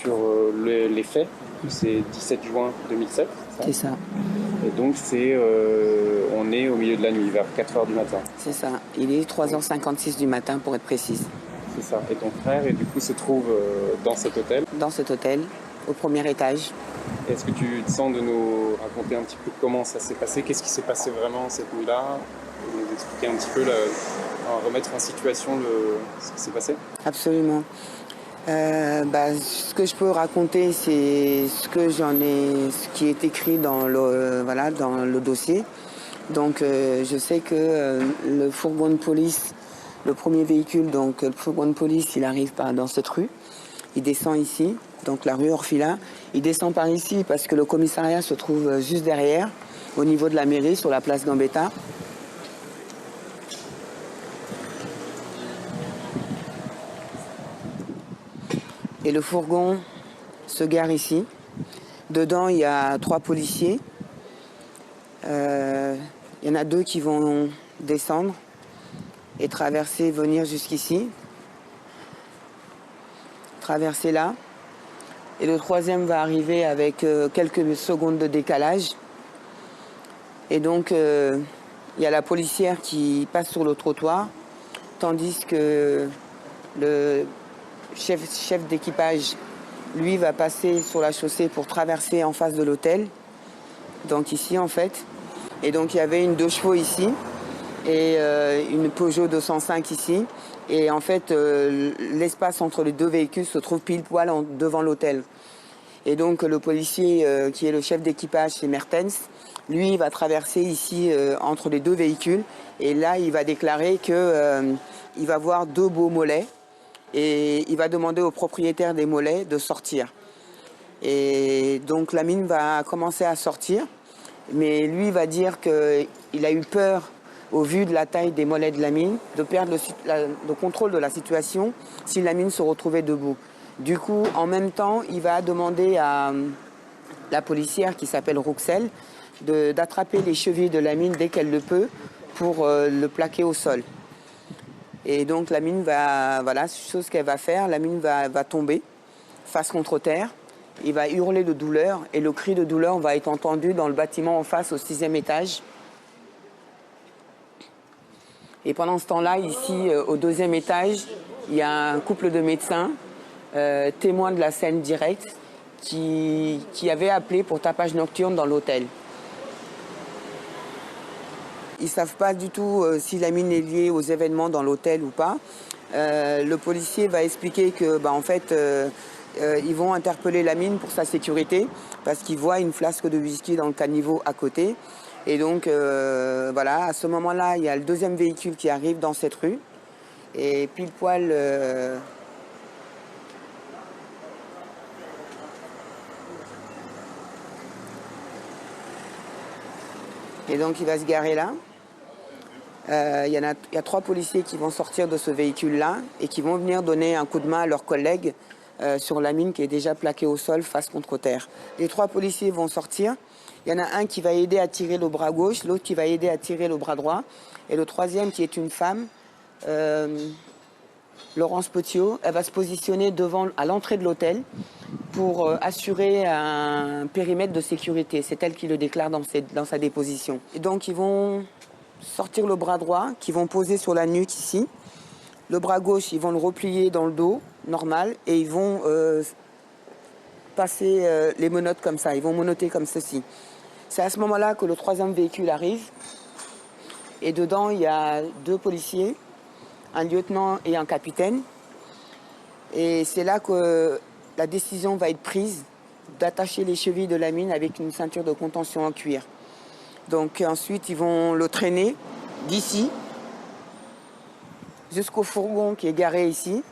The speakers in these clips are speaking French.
sur les faits. C'est 17 juin 2007. C'est ça. Et donc on est au milieu de la nuit, vers 4 heures du matin. C'est ça. Il est 3h56 du matin pour être précise. C'est ça. Et ton frère, et du coup, se trouve dans cet hôtel? Dans cet hôtel, au premier étage. Est-ce que tu te sens de nous raconter un petit peu comment ça s'est passé? Qu'est-ce qui s'est passé vraiment cette nuit-là? Nous expliquer un petit peu, remettre en situation ce qui s'est passé? Absolument. Ce que je peux raconter, c'est ce qui est écrit dans le dossier. Donc, je sais que le fourgon de police, le premier véhicule, donc le fourgon de police, il arrive dans cette rue. Il descend ici, donc la rue Orfila. Il descend par ici parce que le commissariat se trouve juste derrière, au niveau de la mairie, sur la place Gambetta. Et le fourgon se gare ici. Dedans, il y a 3 policiers. Il y en a 2 qui vont descendre et venir jusqu'ici. Traverser là. Et le 3e va arriver avec quelques secondes de décalage. Et donc, il y a la policière qui passe sur le trottoir, tandis que le chef d'équipage, lui, va passer sur la chaussée pour traverser en face de l'hôtel. Donc ici, en fait. Et donc, il y avait une 2 chevaux ici et une Peugeot 205 ici. Et en fait, l'espace entre les 2 véhicules se trouve pile poil devant l'hôtel. Et donc, le policier qui est le chef d'équipage, c'est Mertens, lui, il va traverser ici entre les 2 véhicules. Et là, il va déclarer qu'il va voir 2 beaux mollets. Et il va demander au propriétaire des mollets de sortir. Et donc Lamine va commencer à sortir, mais lui va dire qu'il a eu peur, au vu de la taille des mollets de Lamine, de perdre le contrôle de la situation si Lamine se retrouvait debout. Du coup, en même temps, il va demander à la policière qui s'appelle Rouxel d'attraper les chevilles de Lamine dès qu'elle le peut pour le plaquer au sol. Et donc Lamine chose qu'elle va faire, Lamine va tomber face contre terre, il va hurler de douleur et le cri de douleur va être entendu dans le bâtiment en face au 6e étage. Et pendant ce temps-là, ici au 2e étage, il y a un couple de médecins, témoins de la scène directe, qui avaient appelé pour tapage nocturne dans l'hôtel. Ils ne savent pas du tout si Lamine est lié aux événements dans l'hôtel ou pas. Le policier va expliquer que, ils vont interpeller Lamine pour sa sécurité parce qu'il voit une flasque de whisky dans le caniveau à côté. Et donc, à ce moment-là, il y a le 2e véhicule qui arrive dans cette rue. Et pile poil... Et donc, il va se garer là. Il y a 3 policiers qui vont sortir de ce véhicule-là et qui vont venir donner un coup de main à leurs collègues sur Lamine qui est déjà plaqué au sol face contre terre. Les 3 policiers vont sortir. Il y en a un qui va aider à tirer le bras gauche, l'autre qui va aider à tirer le bras droit. Et le 3e qui est une femme, Laurence Petiot, elle va se positionner à l'entrée de l'hôtel pour assurer un périmètre de sécurité. C'est elle qui le déclare dans sa déposition. Et donc ils vont sortir le bras droit, qui vont poser sur la nuque ici. Le bras gauche, ils vont le replier dans le dos, normal, et ils vont passer les menottes comme ça. Ils vont menotter comme ceci. C'est à ce moment-là que le 3e véhicule arrive. Et dedans, il y a 2 policiers, un lieutenant et un capitaine. Et c'est là que la décision va être prise d'attacher les chevilles de Lamine avec une ceinture de contention en cuir. Donc ensuite, ils vont le traîner d'ici jusqu'au fourgon qui est garé ici.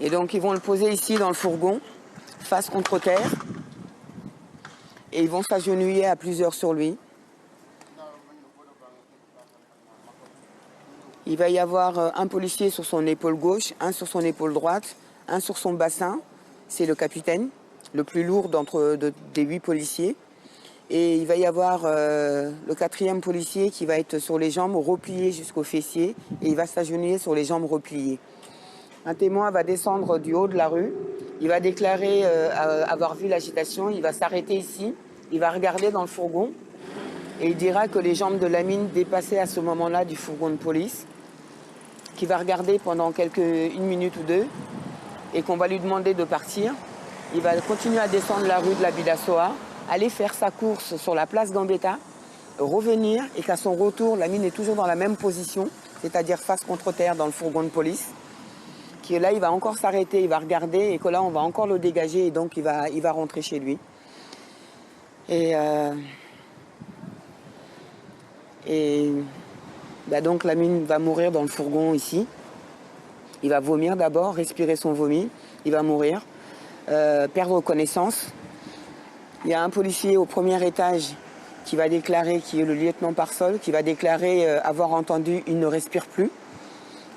Et donc, ils vont le poser ici dans le fourgon, face contre terre. Et ils vont s'agenouiller à plusieurs sur lui. Il va y avoir un policier sur son épaule gauche, un sur son épaule droite, un sur son bassin. C'est le capitaine, le plus lourd des 8 policiers. Et il va y avoir le 4e policier qui va être sur les jambes repliées jusqu'au fessier. Et il va s'agenouiller sur les jambes repliées. Un témoin va descendre du haut de la rue. Il va déclarer avoir vu l'agitation, il va s'arrêter ici, il va regarder dans le fourgon et il dira que les jambes de Lamine dépassaient à ce moment-là du fourgon de police, qu'il va regarder pendant une minute ou deux et qu'on va lui demander de partir. Il va continuer à descendre la rue de la Bidassoa, aller faire sa course sur la place Gambetta, revenir et qu'à son retour, Lamine est toujours dans la même position, c'est-à-dire face contre terre dans le fourgon de police. Que là, il va encore s'arrêter, il va regarder et que là, on va encore le dégager et donc il va rentrer chez lui. Et donc Lamine va mourir dans le fourgon ici. Il va vomir d'abord, respirer son vomi, il va mourir, perdre connaissance. Il y a un policier au premier étage qui va déclarer, qui est le lieutenant Parsol, qui va déclarer avoir entendu « il ne respire plus ».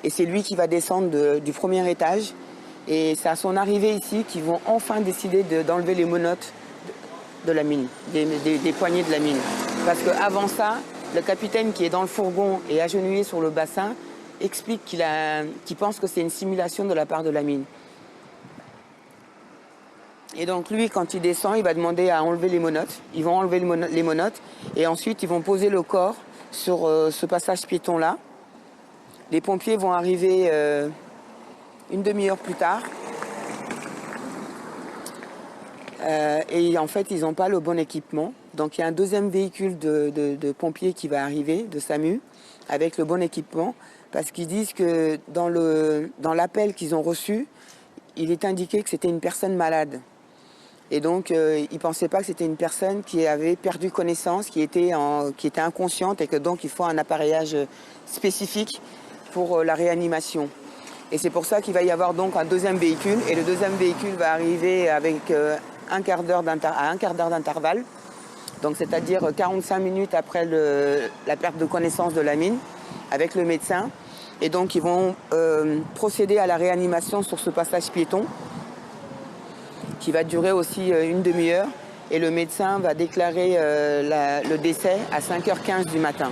Et c'est lui qui va descendre du premier étage. Et c'est à son arrivée ici qu'ils vont enfin décider d'enlever les menottes de Lamine, des poignées de Lamine. Parce qu'avant ça, le capitaine qui est dans le fourgon et agenouillé sur le bassin explique qu'il pense que c'est une simulation de la part de Lamine. Et donc lui, quand il descend, il va demander à enlever les menottes. Ils vont enlever les menottes et ensuite ils vont poser le corps sur ce passage piéton-là. Les pompiers vont arriver une demi-heure plus tard. Et en fait, ils n'ont pas le bon équipement. Donc il y a un deuxième véhicule de pompiers qui va arriver, de SAMU, avec le bon équipement. Parce qu'ils disent que dans l'appel qu'ils ont reçu, il est indiqué que c'était une personne malade. Et donc, ils ne pensaient pas que c'était une personne qui avait perdu connaissance, qui était inconsciente et que donc il faut un appareillage spécifique pour la réanimation. Et c'est pour ça qu'il va y avoir donc un deuxième véhicule. Et le deuxième véhicule va arriver avec un quart d'heure d'intervalle. Donc c'est-à-dire 45 minutes après la perte de connaissance de Lamine, avec le médecin. Et donc ils vont procéder à la réanimation sur ce passage piéton, qui va durer aussi une demi-heure. Et le médecin va déclarer le décès à 5h15 du matin.